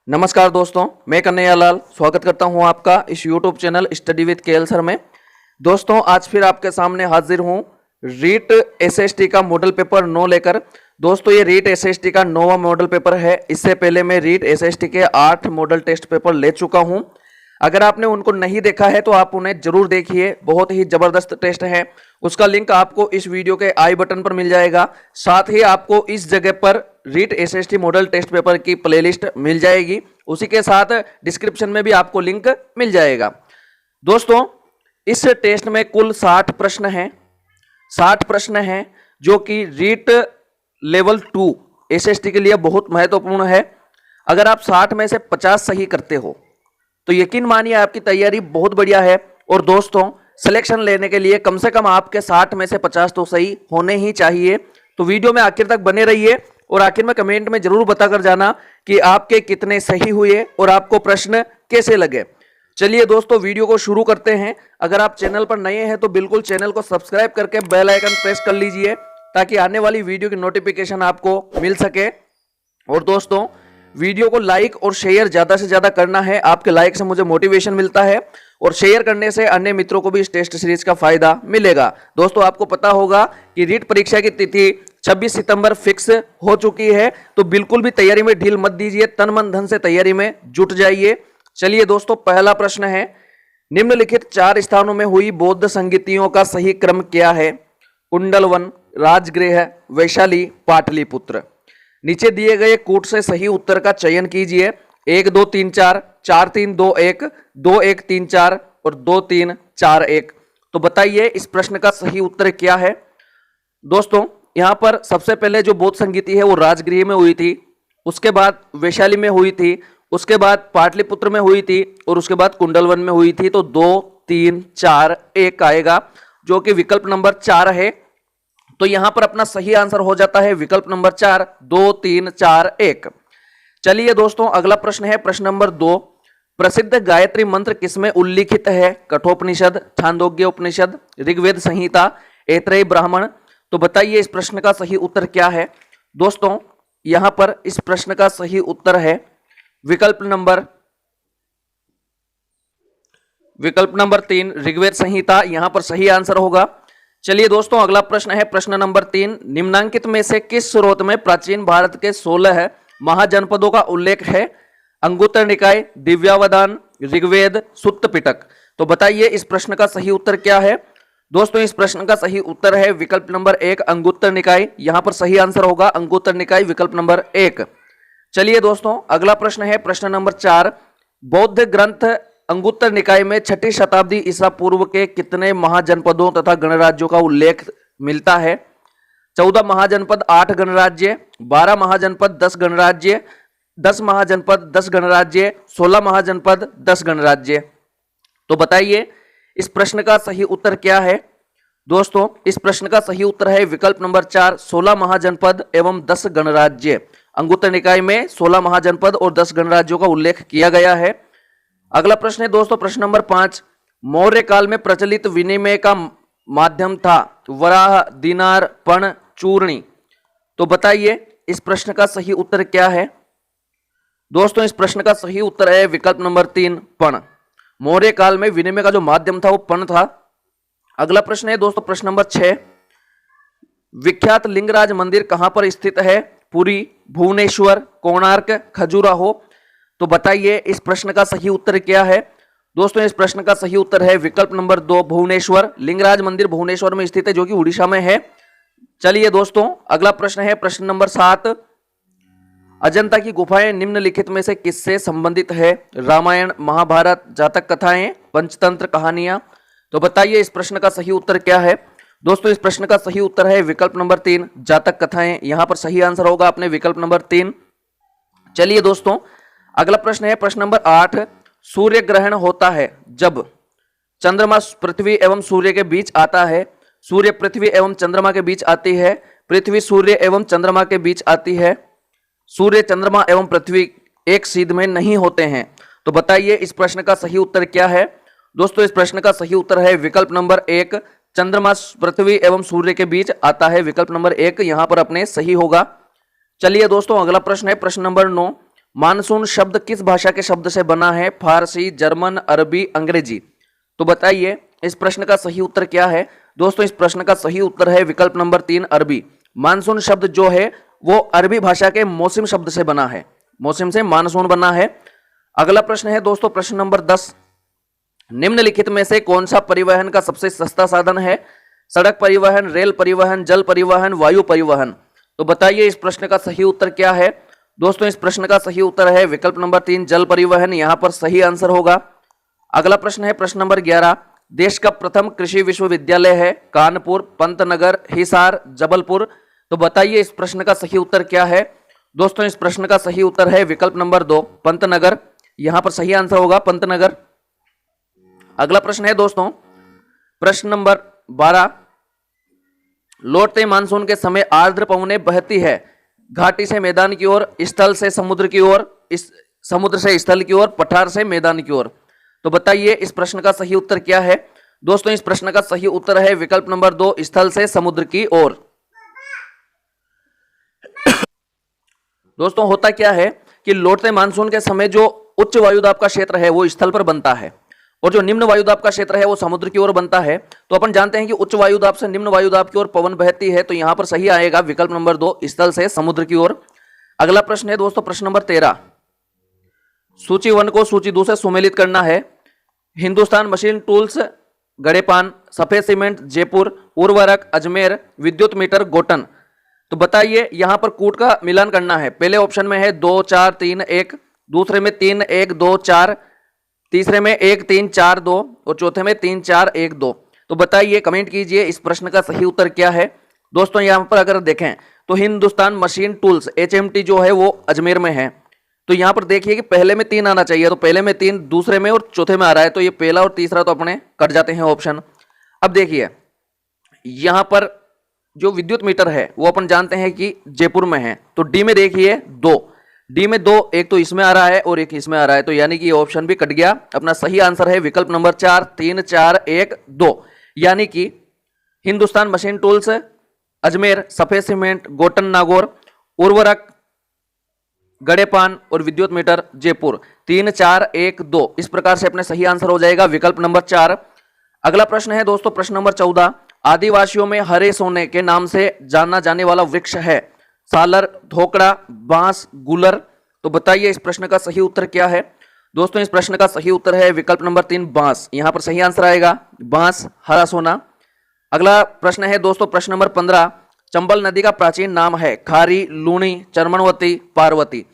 नमस्कार दोस्तों, मैं कन्हैया लाल स्वागत करता हूं आपका इस YouTube channel study with KL sir में। दोस्तों आज फिर आपके सामने हाजिर हूं रीट एसएसटी का मॉडल पेपर 9 लेकर। दोस्तों ये रीट एसएसटी का 9वां मॉडल पेपर है। इससे पहले मैं रीट एसएसटी के 8 मॉडल टेस्ट पेपर ले चुका हूं। अगर आपने उनको नहीं देखा है तो आप उन्हें जरूर देखिए, बहुत ही जबरदस्त टेस्ट है। उसका लिंक आपको इस वीडियो के आई बटन पर मिल जाएगा। साथ ही आपको इस जगह पर REET SST model test paper की प्लेलिस्ट मिल जाएगी। उसी के साथ डिस्क्रिप्शन में भी आपको लिंक मिल जाएगा। दोस्तों इस टेस्ट में कुल 60 प्रश्न हैं। 60 प्रश्न हैं जो कि रीट लेवल 2 एसएसटी के लिए बहुत महत्वपूर्ण है। अगर आप 60 में से 50 सही करते हो तो यकीन मानिए आपकी तैयारी बहुत बढ़िया है। और दोस्तों सिलेक्शन लेने के लिए कम से कम आपके 60 में से 50 तो सही होने ही चाहिए। तो वीडियो में आखिर तक बने रहिए और आखिर में कमेंट में जरूर बताकर जाना कि आपके कितने सही हुए और आपको प्रश्न कैसे लगे। चलिए दोस्तों वीडियो को शुरू करते हैं। अगर आप चैनल पर नए हैं तो बिल्कुल चैनल को सब्सक्राइब करके बेल आइकन प्रेस कर लीजिए ताकि आने वाली वीडियो की नोटिफिकेशन आपको मिल सके। और दोस्तों वीडियो को लाइक और शेयर ज्यादा से ज्यादा करना है। आपके लाइक से मुझे मोटिवेशन मिलता है और शेयर करने से अन्य मित्रों को भी इस टेस्ट सीरीज का फायदा मिलेगा। दोस्तों आपको पता होगा कि रीट परीक्षा की तिथि 26 सितंबर फिक्स हो चुकी है, तो बिल्कुल भी तैयारी में ढील मत दीजिए, तन मन धन से तैयारी में जुट जाइए। चलिए दोस्तों पहला प्रश्न है, निम्नलिखित 4 स्थानों में हुई बौद्ध संगीतियों का सही क्रम क्या है? कुंडलवन, राजगृह, वैशाली, पाटलिपुत्र। नीचे दिए गए कूट से सही उत्तर का चयन कीजिए। 1 2 3 4, 4 3 2 1, 2 1 3 4 और 2 3 4 1। तो बताइए इस प्रश्न का सही उत्तर क्या है? दोस्तों यहां पर सबसे पहले जो बौद्ध संगीति है वो राजगृह में हुई थी, उसके बाद वैशाली में हुई थी, उसके बाद पाटलिपुत्र में हुई थी और उसके बाद कुंडलवन में हुई थी। तो 2 3 4 1 आएगा जो कि विकल्प नंबर 4 है। तो यहां पर अपना सही आंसर हो जाता है विकल्प नंबर 4, 2 3 4 1। चलिए दोस्तों अगला प्रश्न है प्रश्न नंबर 2, प्रसिद्ध गायत्री मंत्र किसमें उल्लिखित है? कठोपनिषद, छांदोग्य उपनिषद, ऋग्वेद संहिता, ऐतरेय ब्राह्मण। तो बताइए इस प्रश्न का सही उत्तर क्या है? दोस्तों यहां पर इस प्रश्न का सही उत्तर है विकल्प नंबर 3 ऋग्वेद संहिता। यहां पर सही आंसर होगा। चलिए दोस्तों अगला प्रश्न है प्रश्न नंबर 3, निम्नांकित में से किस स्रोत में प्राचीन भारत के 16 महाजनपदों का उल्लेख है? अंगुत्तर निकाय, दिव्यावदान, ऋग्वेद, सुत्त पिटक। तो बताइए इस प्रश्न का सही उत्तर क्या है? दोस्तों इस प्रश्न का सही उत्तर है विकल्प नंबर 1 अंगुत्तर निकाय। यहां पर सही आंसर होगा अंगुत्तर निकाय विकल्प नंबर 1। चलिए दोस्तों अगला प्रश्न है प्रश्न नंबर 4, बौद्ध ग्रंथ अंगुत्तर निकाय में 6ठी शताब्दी ईसा पूर्व के कितने महाजनपदों तथा गणराज्यों का उल्लेख मिलता है? 14 महाजनपद 8 गणराज्य, 12 महाजनपद 10 गणराज्य, 10 महाजनपद 10 गणराज्य, 16 महाजनपद 10 गणराज्य। तो बताइए इस प्रश्न का सही उत्तर क्या है? दोस्तों इस प्रश्न का सही उत्तर है विकल्प नंबर 4 16 महाजनपद एवं 10 गणराज्य। अंगुत्तर निकाय में 16 महाजनपद और 10 गणराज्यों का उल्लेख किया गया है। अगला प्रश्न है दोस्तों प्रश्न नंबर 5, मौर्य काल में प्रचलित विनिमय का माध्यम था वराह, दिनार, पण, चूर्णी। तो बताइए इस प्रश्न का सही उत्तर क्या है? दोस्तों इस प्रश्न का सही उत्तर है विकल्प नंबर 3 पण। मौर्य काल में विनिमय का जो माध्यम था वो पण था। अगला प्रश्न है दोस्तों प्रश्न नंबर 6, विख्यात लिंगराज मंदिर कहां पर स्थित है? पुरी, भुवनेश्वर, कोणार्क, खजुराहो। तो बताइए इस प्रश्न का सही उत्तर क्या है? दोस्तों इस प्रश्न का सही उत्तर है विकल्प नंबर 2 भुवनेश्वर। लिंगराज मंदिर भुवनेश्वर में स्थित है जो कि उड़ीसा में है। चलिए दोस्तों अगला प्रश्न है प्रश्न नंबर 7, अजंता की गुफाएं निम्नलिखित में से किससे संबंधित है? रामायण, महाभारत, जातक कथाएं, पंचतंत्र कहानियां। तो बताइए इस प्रश्न का सही उत्तर क्या है? दोस्तों इस प्रश्न का सही उत्तर है विकल्प नंबर 3 जातक कथाएं। यहां पर सही आंसर होगा अपने विकल्प नंबर 3। चलिए दोस्तों अगला प्रश्न है प्रश्न नंबर 8, सूर्य ग्रहण होता है जब चंद्रमा पृथ्वी एवं सूर्य के बीच आता है, सूर्य पृथ्वी एवं चंद्रमा के बीच आती है, पृथ्वी सूर्य एवं चंद्रमा के बीच आती है, सूर्य चंद्रमा एवं पृथ्वी एक सीध में नहीं होते हैं। तो बताइए इस प्रश्न का सही उत्तर क्या है? दोस्तों इस प्रश्न का सही उत्तर है विकल्प नंबर 1 चंद्रमा पृथ्वी एवं सूर्य के बीच आता है। विकल्प नंबर 1 यहां पर अपने सही होगा। चलिए दोस्तों अगला प्रश्न है प्रश्न नंबर 9, मानसून शब्द किस भाषा के शब्द से बना है? फारसी, जर्मन, अरबी, अंग्रेजी। तो बताइए इस प्रश्न का सही उत्तर क्या है? दोस्तों इस प्रश्न का सही उत्तर है विकल्प नंबर 3 अरबी। मानसून शब्द जो है वो अरबी भाषा के मौसम शब्द से बना है, मौसम से मानसून बना है। अगला प्रश्न है दोस्तों प्रश्न नंबर 10, निम्नलिखित में से कौन सा परिवहन का सबसे सस्ता साधन है? सड़क परिवहन, रेल परिवहन, जल परिवहन, वायु परिवहन। तो बताइए इस प्रश्न का सही उत्तर क्या है? दोस्तों इस प्रश्न का सही उत्तर है विकल्प नंबर 3 जल परिवहन, यहां पर सही आंसर होगा। अगला प्रश्न है प्रश्न नंबर 11, देश का प्रथम कृषि विश्वविद्यालय है? कानपुर, पंतनगर, हिसार, जबलपुर। तो बताइए इस प्रश्न का सही उत्तर क्या है? दोस्तों इस प्रश्न का सही उत्तर है विकल्प नंबर 2 पंतनगर, यहां पर सही आंसर होगा पंतनगर। अगला प्रश्न है दोस्तों प्रश्न नंबर 12, लौटते मानसून के समय आर्द्र पवनें बहती है घाटी से मैदान की ओर, स्थल से समुद्र की ओर, इस समुद्र से स्थल की ओर, पठार से मैदान की ओर। तो बताइए इस प्रश्न का सही उत्तर क्या है? दोस्तों इस प्रश्न का सही उत्तर है विकल्प नंबर 2 स्थल से समुद्र की ओर। दोस्तों होता क्या है कि लौटते मानसून के समय जो उच्च वायुदाब का क्षेत्र है वो स्थल पर बनता है और जो निम्न वायुदाब का क्षेत्र है वो समुद्र की ओर बनता है। तो अपन जानते हैं कि उच्च वायुदाब से निम्न वायुदाब की ओर पवन बहती है, तो यहां पर सही आएगा विकल्प नंबर 2 स्थल से समुद्र की ओर। अगला प्रश्न है दोस्तों प्रश्न नंबर 13, सूची 1 को सूची 2 से सुमेलित करना है। हिंदुस्तान मशीन टूल्स गड़ेपान, सफेद सीमेंट जयपुर, उर्वरक अजमेर, विद्युत मीटर गोटन। तो बताइए यहां पर कूट का मिलान करना है। पहले ऑप्शन में है 2 4 3 1, दूसरे में 3 1 2 4, तीसरे में 1 3 4 2 और चौथे में 3 4 1 2। तो बताइए कमेंट कीजिए इस प्रश्न का सही उत्तर क्या है? दोस्तों यहां पर अगर देखें तो हिंदुस्तान मशीन टूल्स HMT जो है वो अजमेर में है। तो यहां पर देखिए कि पहले में 3 आना चाहिए, तो पहले में 3, दूसरे में और चौथे में आ रहा है, तो ये पहला और तीसरा तो अपने कट जाते हैं ऑप्शन। अब देखिए यहां पर जो विद्युत मीटर है वो अपन जानते हैं कि जयपुर में है, तो डी में देखिए 2, डी में 2, एक तो इसमें आ रहा है और एक इसमें आ रहा है, तो यानी कि ये ऑप्शन भी कट गया। अपना सही आंसर है विकल्प नंबर 4 3 4 1 2, यानी कि हिंदुस्तान मशीन टूल्स अजमेर, सफेद सीमेंट गोटन नागौर, उर्वरक गड़ेपान और विद्युत मीटर जयपुर। 3 4 1 2 इस प्रकार से अपने सही आंसर हो जाएगा विकल्प नंबर 4। अगला प्रश्न है दोस्तों प्रश्न नंबर 14, आदिवासियों में हरे सोने के नाम से जाना जाने वाला वृक्ष है? सालर, धोकड़ा, बांस, गुलर। तो बताइए इस प्रश्न का सही उत्तर क्या है? दोस्तों इस प्रश्न का सही उत्तर है विकल्प नंबर 3 बांस, यहां पर सही आंसर आएगा बांस, हरा सोना। अगला प्रश्न है दोस्तों प्रश्न नंबर 15, चंबल नदी का प्राचीन नाम है? खारी, लूणी, चर्मनवती, पार्वती।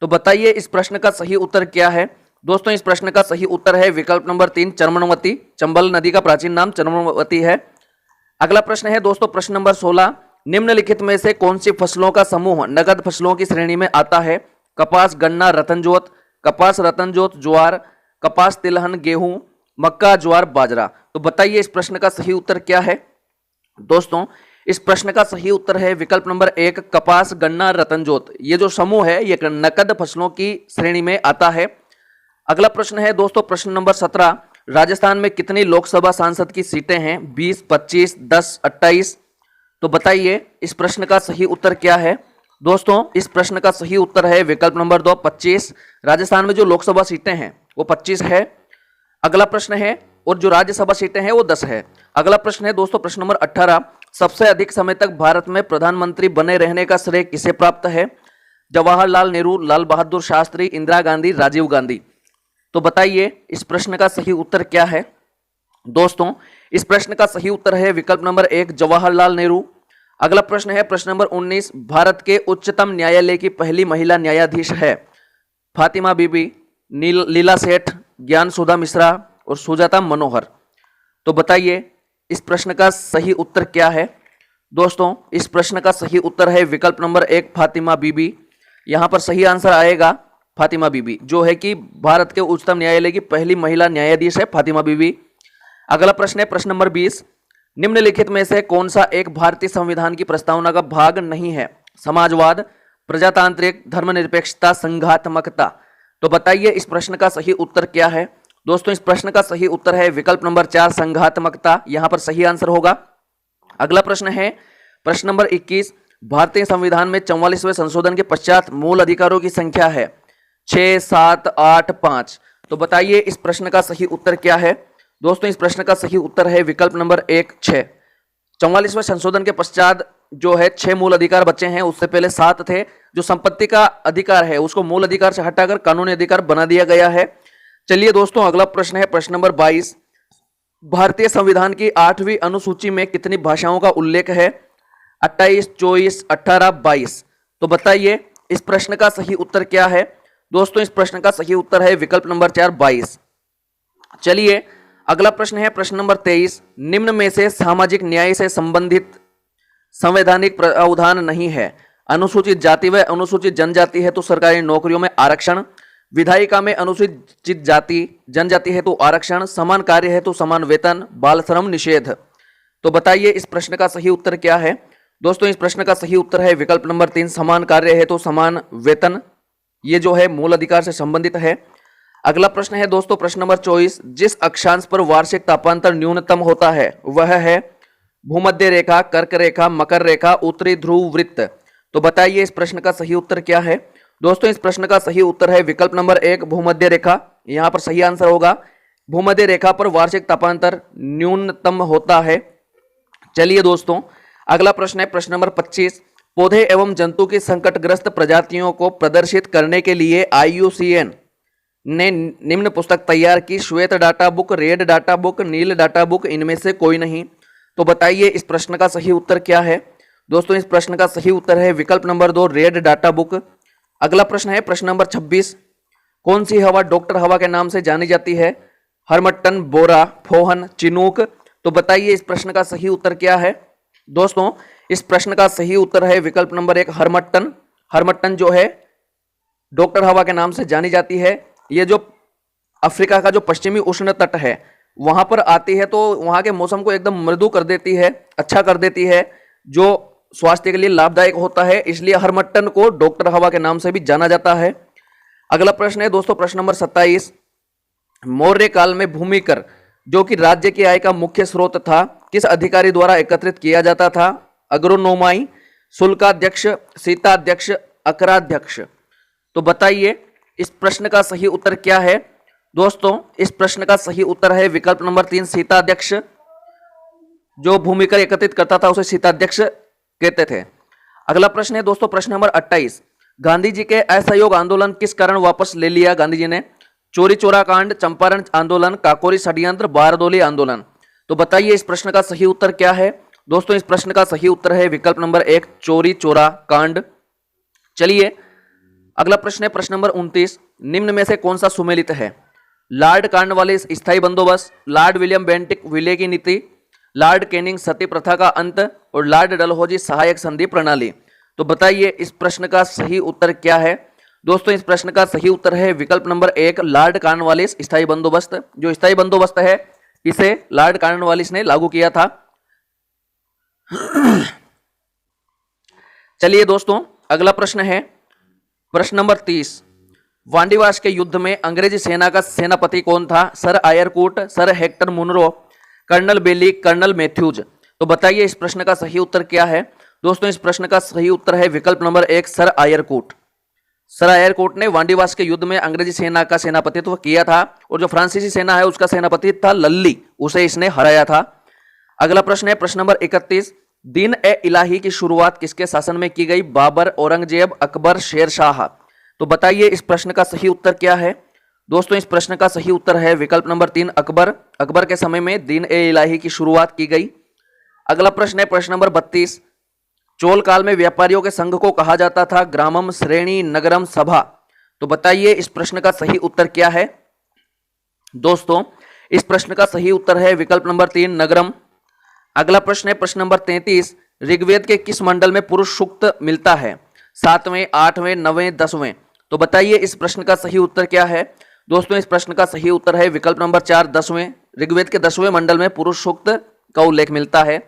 तो बताइए इस प्रश्न का सही उत्तर क्या है? दोस्तों इस प्रश्न का सही उत्तर है विकल्प नंबर 3 चर्मनवती, चंबल नदी का प्राचीन नाम चर्मनवती है। अगला प्रश्न है दोस्तों प्रश्न नंबर 16, निम्नलिखित में से कौन सी फसलों का समूह नगद फसलों की श्रेणी में आता है? कपास, गन्ना, रतनजोत, कपास, रतनजोत, ज्वार, कपास, तिलहन, गेहूं, मक्का, ज्वार, बाजरा। तो बताइए इस प्रश्न का सही उत्तर क्या है? दोस्तों इस प्रश्न का सही उत्तर है विकल्प नंबर 1 कपास, गन्ना, रतनजोत। ये जो समूह है ये नकद फसलों की श्रेणी में आता है। अगला प्रश्न है दोस्तों प्रश्न नंबर 17, राजस्थान में कितनी लोकसभा सांसद की सीटें हैं? 20, 25, 10, 28। तो बताइए इस प्रश्न का सही उत्तर क्या है? दोस्तों इस प्रश्न का सही उत्तर है विकल्प नंबर 2 25। राजस्थान में जो लोकसभा सीटें हैं वो 25 है। अगला प्रश्न है और जो राज्यसभा सीटें हैं वो 10 है। अगला प्रश्न है दोस्तों प्रश्न नंबर 18, सबसे अधिक समय तक भारत में प्रधानमंत्री बने रहने का श्रेय किसे प्राप्त है? जवाहरलाल नेहरू, लाल बहादुर शास्त्री, इंदिरा गांधी, राजीव गांधी। तो बताइए इस प्रश्न का सही उत्तर क्या है? दोस्तों इस प्रश्न का सही उत्तर है विकल्प नंबर 1 जवाहरलाल नेहरू। अगला प्रश्न है प्रश्न नंबर 19, भारत के उच्चतम न्यायालय की पहली महिला न्यायाधीश है? फातिमा बीबी, लीला सेठ, ज्ञान सुधा मिश्रा और सुजाता मनोहर। तो बताइए इस प्रश्न का सही उत्तर क्या है? दोस्तों इस प्रश्न का सही उत्तर है विकल्प नंबर 1 फातिमा बीबी। यहां पर सही आंसर आएगा फातिमा बीबी, जो है कि भारत के उच्चतम न्यायालय की पहली महिला न्यायाधीश है फातिमा बीबी। अगला प्रश्न है प्रश्न नंबर 20, निम्नलिखित में से कौन सा एक भारतीय संविधान की प्रस्तावना का भाग नहीं है? समाजवाद, प्रजातांत्रिक, धर्मनिरपेक्षता, संघात्मकता। तो बताइए इस प्रश्न का सही उत्तर क्या है? दोस्तों इस प्रश्न का सही उत्तर है विकल्प नंबर 4 संघात्मकता, यहां पर सही आंसर होगा। अगला प्रश्न है प्रश्न नंबर 21, भारतीय संविधान में 44वें संशोधन के पश्चात मूल अधिकारों की संख्या है? 6, 7, 8, 5। तो बताइए इस प्रश्न का सही उत्तर क्या है। दोस्तों इस प्रश्न का सही उत्तर है विकल्प नंबर 1, 6। 44वें संशोधन के पश्चात जो है 6 मूल अधिकार बचे हैं, उससे पहले 7 थे। जो संपत्ति का अधिकार है उसको मूल अधिकार से हटाकर कानूनी अधिकार बना दिया गया है। चलिए दोस्तों अगला प्रश्न है प्रश्न नंबर 22। भारतीय संविधान की 8वीं अनुसूची में कितनी भाषाओं का उल्लेख है? 28, 24, 18, 22। तो बताइए इस प्रश्न का सही उत्तर क्या है। दोस्तों इस प्रश्न का सही उत्तर है विकल्प नंबर 4, 22। चलिए अगला प्रश्न है प्रश्न नंबर 23। निम्न में से सामाजिक न्याय से संबंधित संवैधानिक प्रावधान नहीं है। अनुसूचित जाति व अनुसूचित जनजाति है तो सरकारी नौकरियों में आरक्षण, विधायिका में अनुसूचित जाति जनजाति है तो आरक्षण, समान कार्य है तो समान वेतन, बाल श्रम निषेध। तो बताइए इस प्रश्न का सही उत्तर क्या है। दोस्तों इस प्रश्न का सही उत्तर है विकल्प नंबर 3, समान कार्य है तो समान वेतन। ये जो है मूल अधिकार से संबंधित है। अगला प्रश्न है दोस्तों प्रश्न नंबर 24। जिस अक्षांश पर वार्षिक तापांतर न्यूनतम होता है वह है भूमध्य रेखा, कर्क रेखा, मकर रेखा, उत्तरी ध्रुव वृत्त। तो बताइए इस प्रश्न का सही उत्तर क्या है। दोस्तों इस प्रश्न का सही उत्तर है विकल्प नंबर 1, भूमध्य रेखा। यहां पर सही आंसर होगा भूमध्य रेखा पर वार्षिक तापांतर न्यूनतम होता है। चलिए दोस्तों अगला प्रश्न है प्रश्न नंबर 25। पौधे एवं जंतु की संकटग्रस्त प्रजातियों को प्रदर्शित करने के लिए IUCN ने निम्न पुस्तक तैयार की। श्वेत data book, red data book, नील डाटा बुक, इनमें से कोई नहीं। तो बताइए इस प्रश्न का सही उत्तर क्या है। दोस्तों इस प्रश्न का सही उत्तर है विकल्प नंबर 2, रेड डाटा बुक। अगला प्रश्न है प्रश्न नंबर 26। कौन सी हवा डॉक्टर हवा के नाम से जानी जाती है? हरमट्टन, बोरा, फोहन, चिनूक। तो बताइए इस प्रश्न का सही उत्तर क्या है। दोस्तों इस प्रश्न का सही उत्तर है विकल्प नंबर 1, हरमट्टन। हरमट्टन जो है डॉक्टर हवा के नाम से जानी जाती है। ये जो अफ्रीका का जो पश्चिमी उष्ण तट है वहां पर आती है तो वहां के मौसम को एकदम मृदु कर देती है, अच्छा कर देती है, जो स्वास्थ्य के लिए लाभदायक होता है। इसलिए हरमट्टन को डॉक्टर हवा के नाम से भी जाना जाता है। अगला प्रश्न है दोस्तों प्रश्न नंबर 27। मौर्य काल में भूमि कर जो कि राज्य की आय का मुख्य स्रोत था किस अधिकारी द्वारा एकत्रित किया जाता था? अग्रोनोमाई, शुल्काध्यक्ष, सीताध्यक्ष, अकराध्यक्ष। तो बताइए इस प्रश्न का सही उत्तर क्या है। दोस्तों इस प्रश्न का सही उत्तर है विकल्प नंबर 3, सीताध्यक्ष। जो भूमि कर एकत्रित करता था उसे सीताध्यक्ष कहते थे। अगला प्रश्न है दोस्तों प्रश्न नंबर 28। गांधी जी के असहयोग आंदोलन किस कारण वापस ले लिया गांधी जी ने? चोरी चोरा कांड, चंपारण आंदोलन, काकोरी षड्यंत्र, बारदोली आंदोलन। तो बताइए इस प्रश्न का सही उत्तर क्या है। दोस्तों इस प्रश्न का सही उत्तर है विकल्प नंबर 1, चोरी चोरा कांड। चलिए अगला प्रश्न है प्रश्न नंबर 29। निम्न में से कौन सा सुमेलित है? लॉर्ड कॉर्नवालिस स्थायी बंदोबस्त, लॉर्ड विलियम बेंटिक विलय की नीति, लॉर्ड कैनिंग सती प्रथा का अंत और लॉर्ड डलहौजी सहायक संधि प्रणाली। तो बताइए इस प्रश्न का सही उत्तर क्या है। दोस्तों इस प्रश्न का सही उत्तर है विकल्प नंबर 1, लॉर्ड कॉर्नवालिस स्थायी बंदोबस्त। जो स्थायी बंदोबस्त है इसे लॉर्ड कॉर्नवालिस ने लागू किया था। चलिए दोस्तों अगला प्रश्न है प्रश्न नंबर 30। वांडीवास के युद्ध में अंग्रेजी सेना का सेनापति कौन था? Sir Eyre Coote, sir Hector Munro, colonel Bailey, colonel Matthews. तो बताइए इस प्रश्न का सही उत्तर क्या है। दोस्तों इस प्रश्न का सही उत्तर है विकल्प number 1, sir Eyre Coote. Sir Eyre Coote ने वांडीवास के युद्ध में अंग्रेजी सेना का सेनापतित्व किया था और जो फ्रांसीसी सेना है उसका सेनापति था लल्ली, उसे इसने हराया था। अगला प्रश्न है प्रश्न नंबर 31। दीन ए इलाही की शुरुआत किसके शासन में की गई? बाबर, औरंगजेब, अकबर, शेरशाह। तो बताइए इस प्रश्न का सही उत्तर क्या है। दोस्तों इस प्रश्न का सही उत्तर है विकल्प नंबर 3, अकबर। अकबर के समय में दीन ए इलाही की शुरुआत की गई। अगला प्रश्न है प्रश्न नंबर 32। चोल काल में व्यापारियों के संघ को कहा जाता था ग्रामम, श्रेणी, नगरम, सभा। तो बताइए इस प्रश्न का सही उत्तर क्या है। दोस्तों इस प्रश्न का सही उत्तर है विकल्प नंबर 3, नगरम। अगला प्रश्न है प्रश्न नंबर 33। ऋग्वेद के किस मंडल में पुरुष सूक्त मिलता है? 7वें, 8वें, 9वें, 10वें। तो बताइए इस प्रश्न का सही उत्तर क्या है। दोस्तों इस प्रश्न का सही उत्तर है विकल्प नंबर 4, 10वें। ऋग्वेद के 10वें मंडल में पुरुष सूक्त का उल्लेख मिलता है।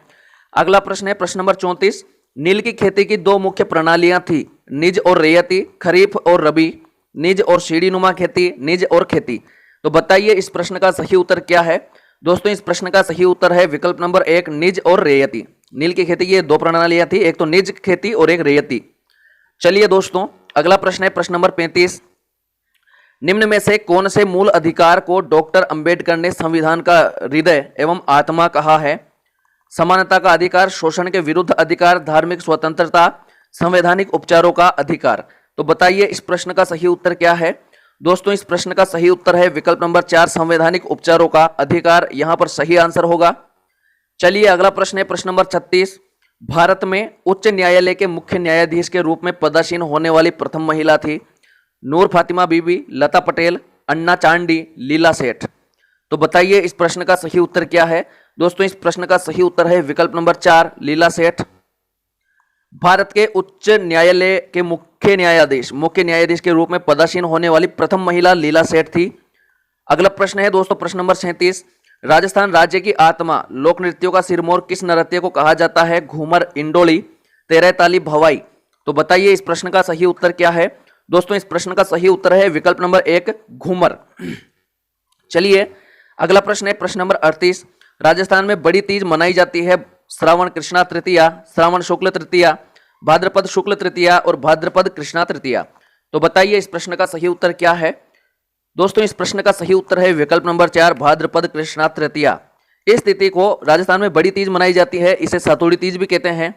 अगला प्रश्न है प्रश्न नंबर 34। नील की खेती की 2 मुख्य प्रणालियां थी, निज और रेयती, खरीफ और रबी, निज और सीढ़ी नुमा खेती, निज और खेती। तो बताइए इस प्रश्न का सही उत्तर क्या है। दोस्तों इस प्रश्न का सही उत्तर है विकल्प नंबर 1, निज और रेयती। नील की खेती की 2 प्रणालियां थी, एक तो निज खेती और एक रेयती। चलिए दोस्तों अगला प्रश्न है प्रश्न नंबर 35। निम्न में से कौन से मूल अधिकार को डॉक्टर अंबेडकर ने संविधान का हृदय एवं आत्मा कहा है? समानता का अधिकार, शोषण के विरुद्ध अधिकार, धार्मिक स्वतंत्रता, संवैधानिक उपचारों का अधिकार। तो बताइए इस प्रश्न का सही उत्तर क्या है? दोस्तों इस प्रश्न का सही उत्तर है विकल्प नंबर 4, संवैधानिक उपचारों का अधिकार यहां पर सही आंसर होगा। चलिए अगला प्रश्न है प्रश्न नंबर 36। भारत में उच्च न्यायालय के मुख्य न्यायाधीश के रूप में पदासीन होने वाली प्रथम महिला थी? नूर फातिमा बीबी, लता पटेल, अन्ना चांडी, लीला सेठ। तो बताइए इस प्रश्न का सही उत्तर क्या है? दोस्तों इस प्रश्न का सही उत्तर है विकल्प नंबर 4, लीला सेठ। भारत के उच्च न्यायालय के मुख्य न्यायाधीश के रूप में पदासीन होने वाली प्रथम महिला लीला सेठ थी। अगला प्रश्न है दोस्तों प्रश्न नंबर 37। राजस्थान राज्य की आत्मा लोक नृत्यों का सिरमौर किस नृत्य को कहा जाता है? घूमर, इंडोली, तेरह ताली, भवाई। तो बताइए इस प्रश्न का सही उत्तर क्या है? दोस्तों इस प्रश्न का सही उत्तर है विकल्प नंबर 1, घूमर। चलिए अगला प्रश्न है प्रश्न नंबर 38। राजस्थान में बड़ी तीज मनाई जाती है श्रावण कृष्णा तृतीया, श्रावण शुक्ल तृतीया, भाद्रपद शुक्ल तृतीया और भाद्रपद कृष्णा तृतीया। तो बताइए इस प्रश्न का सही उत्तर क्या है? दोस्तों इस प्रश्न का सही उत्तर है विकल्प नंबर 4, भाद्रपद कृष्णा तृतीया। इस तिथि को राजस्थान में बड़ी तीज मनाई जाती है, इसे सातोड़ी तीज भी कहते हैं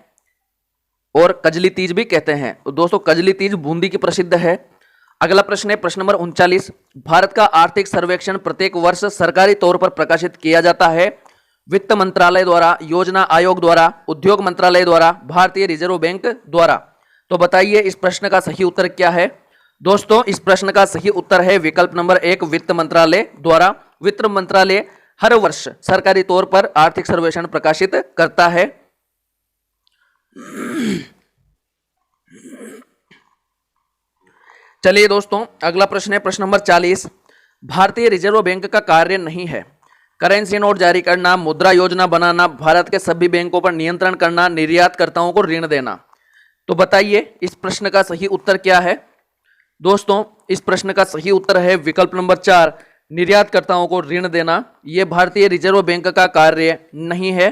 और कजली तीज भी कहते हैं। तो दोस्तों कजली तीज बूंदी की प्रसिद्ध है। अगला प्रश्न है प्रश्न नंबर 39। भारत का आर्थिक सर्वेक्षण प्रत्येक वर्ष सरकारी तौर पर प्रकाशित किया जाता है? वित्त मंत्रालय द्वारा, योजना आयोग द्वारा, उद्योग मंत्रालय द्वारा, भारतीय रिजर्व बैंक द्वारा। तो बताइए इस प्रश्न का सही उत्तर क्या है? दोस्तों इस प्रश्न का सही उत्तर है विकल्प नंबर 1, वित्त मंत्रालय द्वारा। वित्त मंत्रालय हर वर्ष सरकारी तौर पर आर्थिक सर्वेक्षण प्रकाशित करता है। चलिए दोस्तों अगला प्रश्न है प्रश्न नंबर 40। भारतीय रिजर्व बैंक का कार्य नहीं है? करेंसी नोट जारी करना, मुद्रा योजना बनाना, भारत के सभी बैंकों पर नियंत्रण करना, निर्यातकर्ताओं को ऋण देना। तो बताइए इस प्रश्न का सही उत्तर क्या है? दोस्तों इस प्रश्न का सही उत्तर है विकल्प नंबर 4, निर्यातकर्ताओं को ऋण देना। यह भारतीय रिजर्व बैंक का कार्य नहीं है।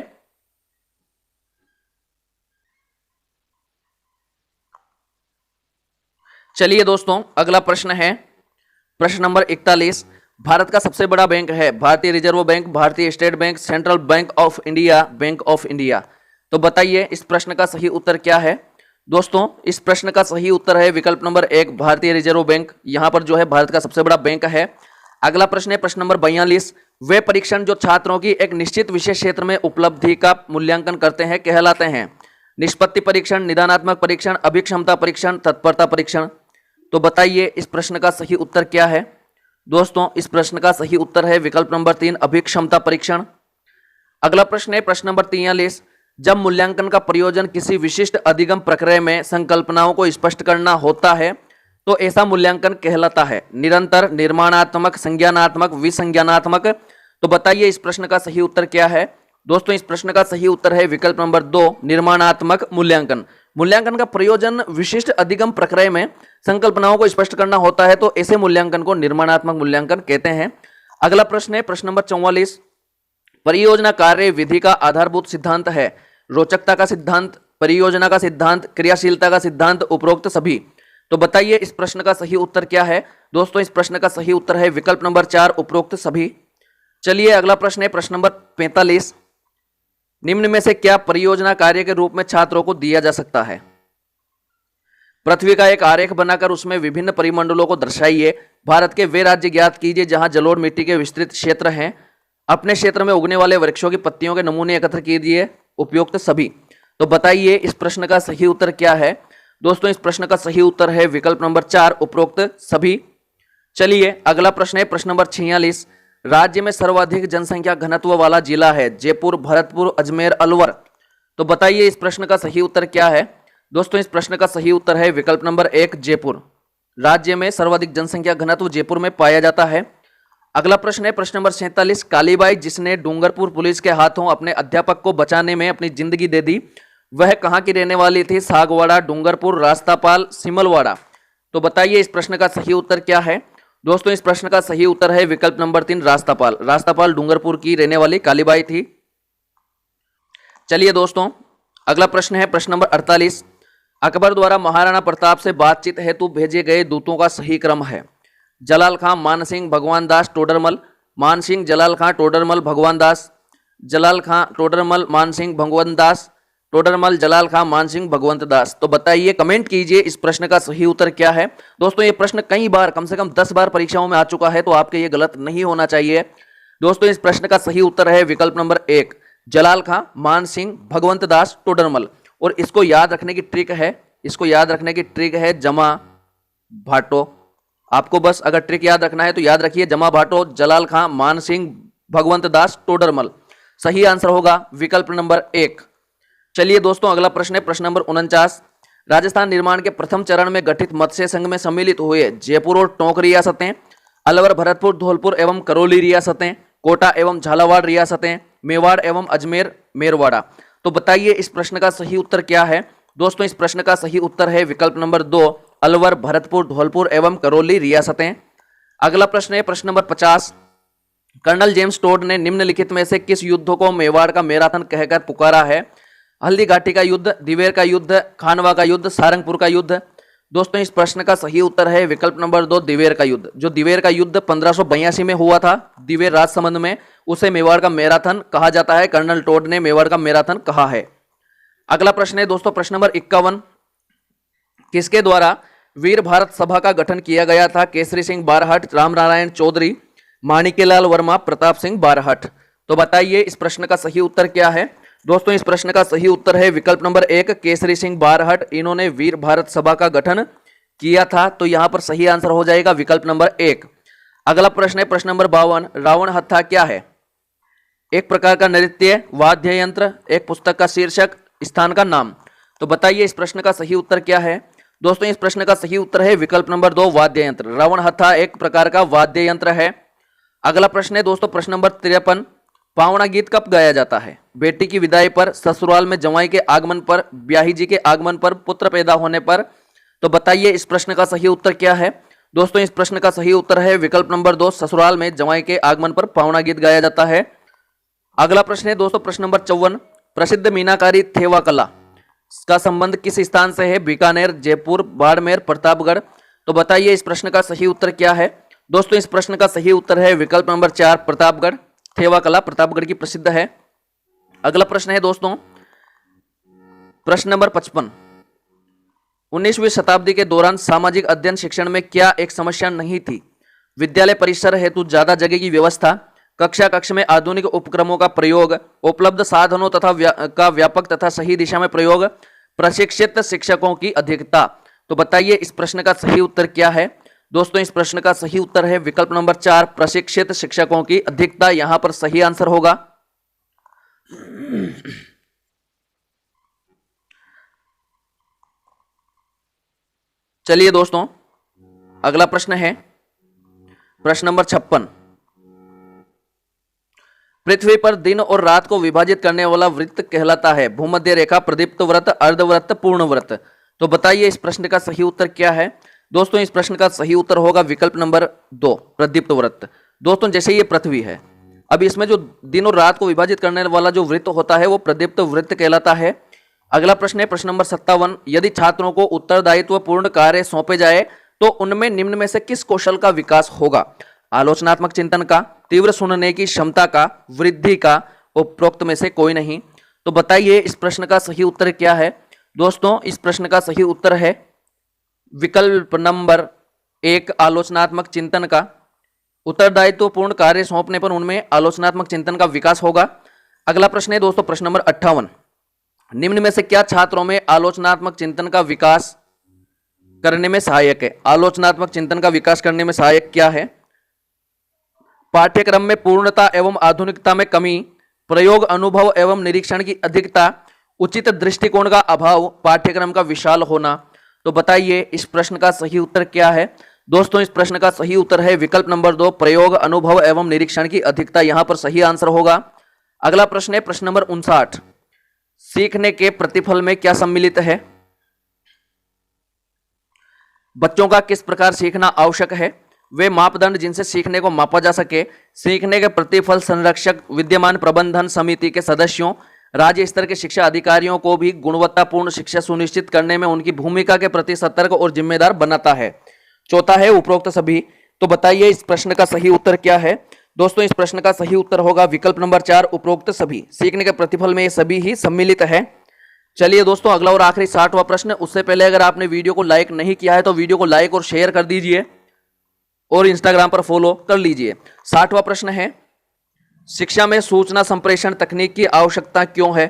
चलिए दोस्तों अगला प्रश्न है प्रश्न नंबर 41। भारत का सबसे बड़ा बैंक है भारतीय रिजर्व बैंक, भारतीय state bank, central bank of India, bank of India. तो बताइए इस प्रश्न का सही उत्तर क्या है? दोस्तों इस प्रश्न का सही उत्तर है विकल्प नंबर 1, भारतीय रिजर्व बैंक। यहां पर जो है भारत का सबसे बड़ा बैंक है। अगला प्रश्न है प्रश्न नंबर 42। वे परीक्षण जो छात्रों की एक निश्चित विशेष क्षेत्र में उपलब्धि का मूल्यांकन करते हैं कहलाते हैं? निष्पत्ति परीक्षण, निदानात्मक परीक्षण, अभिक्षमता परीक्षण, तत्परता परीक्षण। तो बताइए इस प्रश्न का सही उत्तर क्या है? दोस्तों इस प्रश्न का सही उत्तर है विकल्प नंबर 3, अभिक्षमता परीक्षण। अगला प्रश्न है प्रश्न नंबर 43। जब मूल्यांकन का प्रयोजन किसी विशिष्ट अधिगम प्रक्रिया में संकल्पनाओं को स्पष्ट करना होता है तो ऐसा मूल्यांकन कहलाता है? निरंतर, निर्माणात्मक, संज्ञानात्मक, विसंज्ञानात्मक। तो बताइए इस प्रश्न का सही उत्तर क्या है? दोस्तों इस प्रश्न का सही उत्तर है विकल्प नंबर 2, निर्माणात्मक मूल्यांकन। मूल्यांकन का प्रयोजन विशिष्ट अधिगम प्रक्रिया में संकल्पनाओं को स्पष्ट करना होता है तो ऐसे मूल्यांकन को निर्माणात्मक मूल्यांकन कहते हैं। अगला प्रश्न है प्रश्न नंबर 44। परियोजना कार्य विधि का आधारभूत सिद्धांत है? रोचकता का सिद्धांत, परियोजना का सिद्धांत, क्रियाशीलता का सिद्धांत, उपरोक्त सभी। तो बताइए इस प्रश्न का सही उत्तर क्या है? दोस्तों इस प्रश्न का सही उत्तर है विकल्प नंबर 4, उपरोक्त सभी। चलिए अगला प्रश्न है प्रश्न नंबर 45। निम्न में से क्या परियोजना कार्य के रूप में छात्रों को दिया जा सकता है? पृथ्वी का एक आरेख बनाकर उसमें विभिन्न परिमंडलों को दर्शाइए। भारत के वे राज्य ज्ञात कीजिए जहां जलोढ़ मिट्टी के विस्तृत क्षेत्र हैं। अपने क्षेत्र में उगने वाले वृक्षों की पत्तियों के नमूने एकत्र कीजिए। उपयुक्त सभी। तो बताइए इस प्रश्न का सही उत्तर क्या है? दोस्तों इस प्रश्न का सही उत्तर है विकल्प नंबर 4, उपरोक्त सभी। चलिए अगला प्रश्न है प्रश्न नंबर 46। राज्य में सर्वाधिक जनसंख्या घनत्व वाला जिला है? जयपुर, भरतपुर, अजमेर, अलवर। तो बताइए इस प्रश्न का सही उत्तर क्या है? दोस्तों इस प्रश्न का सही उत्तर है विकल्प नंबर 1, जयपुर। राज्य में सर्वाधिक जनसंख्या घनत्व जयपुर में पाया जाता है। अगला प्रश्न है प्रश्न नंबर 47। कालीबाई जिसने डूंगरपुर पुलिस के हाथों अपने अध्यापक को बचाने में अपनी जिंदगी दे दी, वह कहां की रहने वाली थी? सागवाड़ा, डूंगरपुर, रास्तापाल, सिमलवाड़ा। तो बताइए इस प्रश्न का सही उत्तर क्या है? दोस्तों इस प्रश्न का सही उत्तर है विकल्प नंबर 3, रास्तापाल। रास्तापाल डूंगरपुर की रहने वाली कालीबाई थी। चलिए दोस्तों अगला प्रश्न है प्रश्न नंबर 48। अकबर द्वारा महाराणा प्रताप से बातचीत हेतु भेजे गए दूतों का सही क्रम है? जलाल खां, मान सिंह, भगवान दास, टोडरमल। मान सिंह, जलाल खां, टोडरमल, भगवान दास। जलाल खां, टोडरमल, मान सिंह, भगवंत दास। टोडरमल, जलाल खां, मान सिंह, भगवंत दास। तो बताइए, कमेंट कीजिए इस प्रश्न का सही उत्तर क्या है। दोस्तों ये प्रश्न कई बार, कम से कम 10 बार परीक्षाओं में आ चुका है, तो आपके ये गलत नहीं होना चाहिए। दोस्तों इस प्रश्न का सही उत्तर है विकल्प नंबर 1, जलाल खां, मान सिंह, भगवंत दास, टोडरमल। और इसको याद रखने की ट्रिक है, इसको याद रखने की ट्रिक है जमा भाटो। आपको बस अगर ट्रिक याद रखना है तो याद रखिए जमा भाटो, जलाल खां, मान सिंह, भगवंत दास, टोडरमल। सही आंसर होगा विकल्प नंबर 1। चलिए दोस्तों अगला प्रश्न है प्रश्न नंबर 49। राजस्थान निर्माण के प्रथम चरण में गठित मत्स्य संघ में सम्मिलित हुए जयपुर और टोंक रियासतें, अलवर, भरतपुर, धौलपुर एवं करौली रियासतें, कोटा एवं झालावाड़ रियासतें, मेवाड़ एवं अजमेर मेरवाड़ा। तो बताइए इस प्रश्न का सही उत्तर क्या है। दोस्तों इस प्रश्न का सही उत्तर है विकल्प नंबर 2, अलवर, भरतपुर, धौलपुर एवं करौली रियासतें। अगला प्रश्न है प्रश्न नंबर 50। कर्नल जेम्स टोड ने निम्नलिखित में से किस युद्ध को मेवाड़ का मैराथन कहकर पुकारा है। हल्दी घाटी का युद्ध, दिवेर का युद्ध, खानवा का युद्ध, सारंगपुर का युद्ध। दोस्तों इस प्रश्न का सही उत्तर है विकल्प नंबर 2, दिवेर का युद्ध। जो दिवेर का युद्ध 1582 में हुआ था दिवेर राजसमंद में, उसे मेवाड़ का मैराथन कहा जाता है। कर्नल टोड ने मेवाड़ का मैराथन कहा है। अगला प्रश्न है दोस्तों प्रश्न नंबर 51। किसके द्वारा वीर भारत सभा का गठन किया गया था। केसरी सिंह बारहट, रामनारायण चौधरी, माणिक्यलाल वर्मा, प्रताप सिंह बारहट। तो बताइए इस प्रश्न का सही उत्तर क्या है। दोस्तों इस प्रश्न का सही उत्तर है विकल्प नंबर 1, केसरी सिंह बारहट। इन्होंने वीर भारत सभा का गठन किया था। तो यहां पर सही आंसर हो जाएगा विकल्प नंबर 1। अगला प्रश्न है प्रश्न नंबर 52। रावण हत्था क्या है। एक प्रकार का नृत्य, वाद्य यंत्र, एक पुस्तक का शीर्षक, स्थान का नाम। तो बताइए इस प्रश्न का सही उत्तर क्या है। दोस्तों इस प्रश्न का सही उत्तर है विकल्प नंबर 2, वाद्य यंत्र। रावण हत्था एक प्रकार का वाद्य यंत्र है। अगला प्रश्न है दोस्तों प्रश्न नंबर 53। पावना गीत कब गाया जाता है। बेटी की विदाई पर, ससुराल में जवाई के आगमन पर, ब्याही जी के आगमन पर, पुत्र पैदा होने पर। तो बताइए इस प्रश्न का सही उत्तर क्या है। दोस्तों इस प्रश्न का सही उत्तर है विकल्प नंबर 2, ससुराल में जवाई के आगमन पर पावना गीत गाया जाता है। अगला प्रश्न है दोस्तों प्रश्न नंबर 54। प्रसिद्ध मीनाकारी थेवा कला का संबंध किस स्थान से है। बीकानेर, जयपुर, बाड़मेर, प्रतापगढ़। तो बताइए इस प्रश्न का सही उत्तर क्या है। दोस्तों इस प्रश्न का सही उत्तर है विकल्प नंबर 4, प्रतापगढ़। थेवा कला प्रतापगढ़ की प्रसिद्ध है। अगला प्रश्न है दोस्तों प्रश्न नंबर 55। 19वीं शताब्दी के दौरान सामाजिक अध्ययन शिक्षण में क्या एक समस्या नहीं थी। विद्यालय परिसर हेतु ज्यादा जगह की व्यवस्था, कक्षा कक्ष में आधुनिक उपक्रमों का प्रयोग, उपलब्ध साधनों तथा का व्यापक तथा सही दिशा में प्रयोग, प्रशिक्षित शिक्षकों की अधिकता। तो बताइए इस प्रश्न का सही उत्तर क्या है। दोस्तों इस प्रश्न का सही उत्तर है विकल्प नंबर 4, प्रशिक्षित शिक्षकों की अधिकता। यहां पर सही आंसर होगा। चलिए दोस्तों अगला प्रश्न है प्रश्न नंबर 56। पृथ्वी पर दिन और रात को विभाजित करने वाला वृत्त कहलाता है। भूमध्य रेखा, प्रदीप्त वृत्त, अर्धवृत्त, पूर्ण वृत्त। तो बताइए इस प्रश्न का सही उत्तर क्या है। दोस्तों इस प्रश्न का सही उत्तर होगा विकल्प नंबर 2, प्रदीप्त वृत्त। दोस्तों जैसे ये पृथ्वी है, अब इसमें जो दिन और रात को विभाजित करने वाला जो वृत्त होता है वो प्रदीप्त वृत्त कहलाता है। अगला प्रश्न है प्रश्न नंबर 57। यदि छात्रों को उत्तरदायित्व पूर्ण कार्य सौंपे जाए तो उनमें निम्न में से किस कौशल का विकास होगा। आलोचनात्मक चिंतन का, तीव्र सुनने की क्षमता का, वृद्धि का, उपरोक्त में से कोई नहीं। तो बताइए इस प्रश्न का सही उत्तर क्या है। दोस्तों इस प्रश्न का सही उत्तर है विकल्प नंबर 1, आलोचनात्मक चिंतन का। उत्तरदायित्व पूर्ण कार्य सौंपने पर उनमें आलोचनात्मक चिंतन का विकास होगा। अगला प्रश्न है दोस्तों प्रश्न नंबर 58। निम्न में से क्या छात्रों में आलोचनात्मक चिंतन का विकास करने में सहायक है। आलोचनात्मक चिंतन का विकास करने में सहायक क्या है। पाठ्यक्रम में पूर्णता एवं आधुनिकता में कमी, प्रयोग, अनुभव एवं निरीक्षण की अधिकता, उचित दृष्टिकोण का अभाव, पाठ्यक्रम का विशाल होना। तो बताइए इस प्रश्न का सही उत्तर क्या है। दोस्तों इस प्रश्न का सही उत्तर है विकल्प नंबर 2, प्रयोग, अनुभव एवं निरीक्षण की अधिकता। यहां पर सही आंसर होगा। अगला प्रश्न है प्रश्न नंबर 59। सीखने के प्रतिफल में क्या सम्मिलित है। बच्चों का किस प्रकार सीखना आवश्यक है। वे मापदंड जिनसे सीखने को मापा जा सके। सीखने के प्रतिफल संरक्षक, विद्यमान प्रबंधन समिति के सदस्यों, राज्य स्तर के शिक्षा अधिकारियों को भी गुणवत्तापूर्ण शिक्षा सुनिश्चित करने में उनकी भूमिका के प्रति सतर्क और जिम्मेदार बनाता है। चौथा है उपरोक्त सभी। तो बताइए इस प्रश्न का सही उत्तर क्या है। दोस्तों इस प्रश्न का सही उत्तर होगा विकल्प नंबर 4 उपरोक्त सभी। सीखने के प्रतिफल में ये सभी ही सम्मिलित है। चलिए दोस्तों अगला और आखिरी 60वां प्रश्न। उससे पहले अगर आपने वीडियो को लाइक नहीं किया है तो वीडियो को लाइक और शेयर कर दीजिए और इंस्टाग्राम पर फॉलो कर लीजिए। 60वां प्रश्न है, शिक्षा में सूचना संप्रेषण तकनीक की आवश्यकता क्यों है।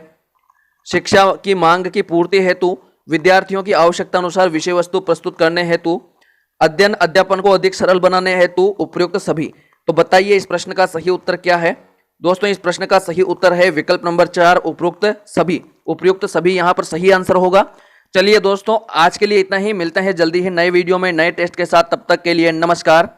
शिक्षा की मांग की पूर्ति हेतु, विद्यार्थियों की आवश्यकता अनुसार विषय वस्तु प्रस्तुत करने हेतु, अध्ययन अध्यापन को अधिक सरल बनाने हेतु, उपयुक्त सभी। तो बताइए इस प्रश्न का सही उत्तर क्या है। दोस्तों इस प्रश्न का सही उत्तर है विकल्प नंबर 4 उपयुक्त सभी। उपयुक्त सभी यहां पर सही आंसर होगा। चलिए दोस्तों आज के लिए इतना ही, मिलते हैं जल्दी ही नए वीडियो में नए टेस्ट के साथ। तब तक के लिए नमस्कार।